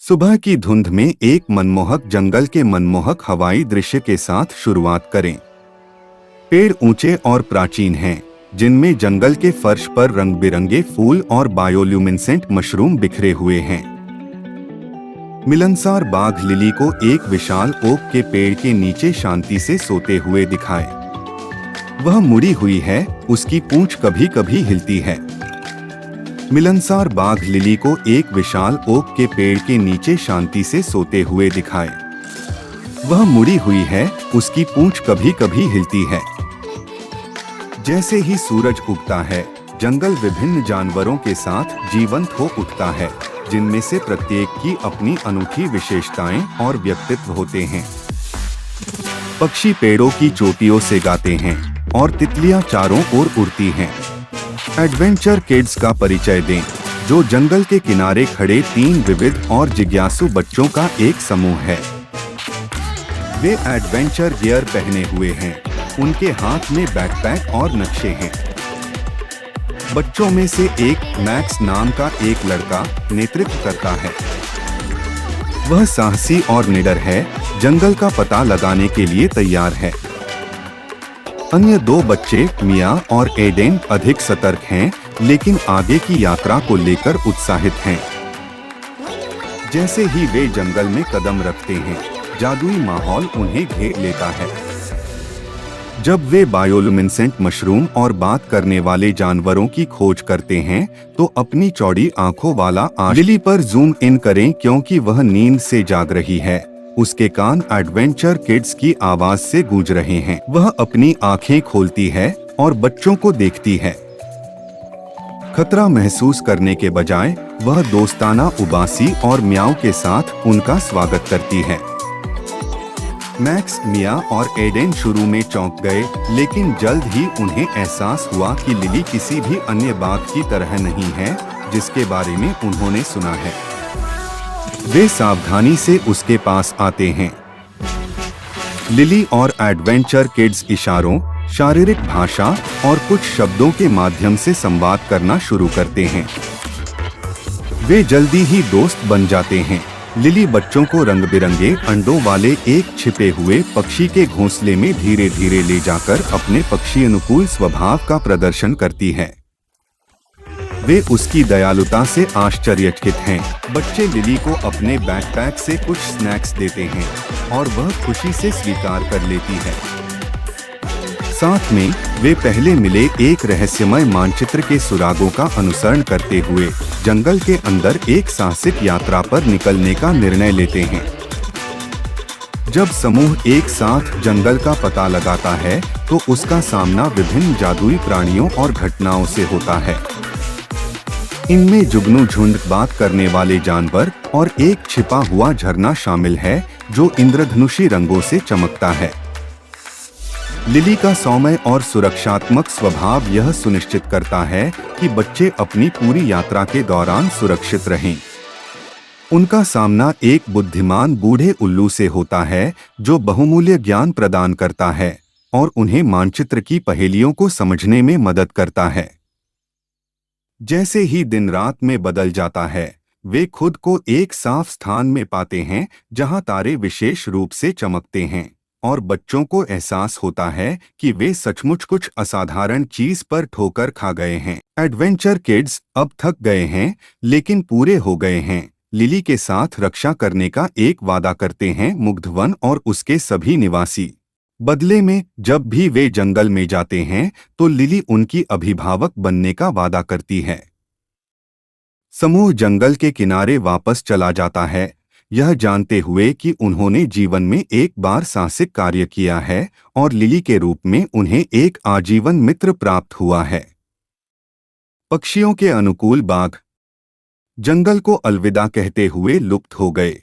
सुबह की धुंध में एक मनमोहक जंगल के मनमोहक हवाई दृश्य के साथ शुरुआत करें। पेड़ ऊंचे और प्राचीन हैं, जिनमें जंगल के फर्श पर रंग बिरंगे फूल और बायोल्यूमिनेसेंट मशरूम बिखरे हुए हैं। मिलनसार बाघ लिली को एक विशाल ओक के पेड़ के नीचे शांति से सोते हुए दिखाए। वह मुड़ी हुई है, उसकी पूंछ कभी कभी हिलती है। मिलनसार बाघ लिली को एक विशाल ओक के पेड़ के नीचे शांति से सोते हुए दिखाए। वह मुड़ी हुई है, उसकी पूंछ कभी कभी हिलती है। जैसे ही सूरज उगता है, जंगल विभिन्न जानवरों के साथ जीवंत हो उठता है, जिनमें से प्रत्येक की अपनी अनूठी विशेषताएं और व्यक्तित्व होते हैं। पक्षी पेड़ों की चोटियों से गाते हैं और तितलियां चारों ओर उड़ती हैं। एडवेंचर किड्स का परिचय दें, जो जंगल के किनारे खड़े 3 विविध और जिज्ञासु बच्चों का एक समूह है। वे एडवेंचर गियर पहने हुए हैं, उनके हाथ में बैकपैक और नक्शे हैं। बच्चों में से एक मैक्स नाम का एक लड़का नेतृत्व करता है। वह साहसी और निडर है, जंगल का पता लगाने के लिए तैयार है। अन्य 2 बच्चे मिया और एडेन अधिक सतर्क हैं, लेकिन आगे की यात्रा को लेकर उत्साहित हैं। जैसे ही वे जंगल में कदम रखते हैं, जादुई माहौल उन्हें घेर लेता है। जब वे बायोल्यूमिनेसेंट मशरूम और बात करने वाले जानवरों की खोज करते हैं, तो अपनी चौड़ी आंखों वाला लिली पर जूम इन करें, क्योंकि वह नींद से जाग रही है। उसके कान एडवेंचर किड्स की आवाज से गूंज रहे हैं। वह अपनी आंखें खोलती है और बच्चों को देखती है। खतरा महसूस करने के बजाय वह दोस्ताना उबासी और म्याऊ के साथ उनका स्वागत करती है। मैक्स, मिया और एडेन शुरू में चौंक गए, लेकिन जल्द ही उन्हें एहसास हुआ कि लिली किसी भी अन्य बाघ की तरह नहीं है जिसके बारे में उन्होंने सुना है। वे सावधानी से उसके पास आते हैं। लिली और एडवेंचर किड्स इशारों, शारीरिक भाषा और कुछ शब्दों के माध्यम से संवाद करना शुरू करते हैं। वे जल्दी ही दोस्त बन जाते हैं। लिली बच्चों को रंग बिरंगे अंडों वाले एक छिपे हुए पक्षी के घोंसले में धीरे धीरे ले जाकर अपने पक्षी अनुकूल स्वभाव का प्रदर्शन करती है। वे उसकी दयालुता से आश्चर्यचकित हैं। बच्चे लिली को अपने बैकपैक से कुछ स्नैक्स देते हैं और वह खुशी से स्वीकार कर लेती है। साथ में वे पहले मिले एक रहस्यमय मानचित्र के सुरागों का अनुसरण करते हुए जंगल के अंदर एक साहसिक यात्रा पर निकलने का निर्णय लेते हैं। जब समूह एक साथ जंगल का पता लगाता है, तो उसका सामना विभिन्न जादुई प्राणियों और घटनाओं से होता है। इनमें जुगनू झुंड, बात करने वाले जानवर और एक छिपा हुआ झरना शामिल है, जो इंद्रधनुषी रंगों से चमकता है। लिली का सौम्य और सुरक्षात्मक स्वभाव यह सुनिश्चित करता है कि बच्चे अपनी पूरी यात्रा के दौरान सुरक्षित रहें। उनका सामना एक बुद्धिमान बूढ़े उल्लू से होता है, जो बहुमूल्य ज्ञान प्रदान करता है और उन्हें मानचित्र की पहेलियों को समझने में मदद करता है। जैसे ही दिन रात में बदल जाता है, वे खुद को एक साफ स्थान में पाते हैं, जहां तारे विशेष रूप से चमकते हैं और बच्चों को एहसास होता है कि वे सचमुच कुछ असाधारण चीज पर ठोकर खा गए हैं। एडवेंचर किड्स अब थक गए हैं, लेकिन पूरे हो गए हैं। लिली के साथ रक्षा करने का एक वादा करते हैं मुग्धवन और उसके सभी निवासी। बदले में जब भी वे जंगल में जाते हैं, तो लिली उनकी अभिभावक बनने का वादा करती है। समूह जंगल के किनारे वापस चला जाता है, यह जानते हुए कि उन्होंने जीवन में एक बार साहसिक कार्य किया है और लिली के रूप में उन्हें एक आजीवन मित्र प्राप्त हुआ है। पक्षियों के अनुकूल बाघ जंगल को अलविदा कहते हुए लुप्त हो गए।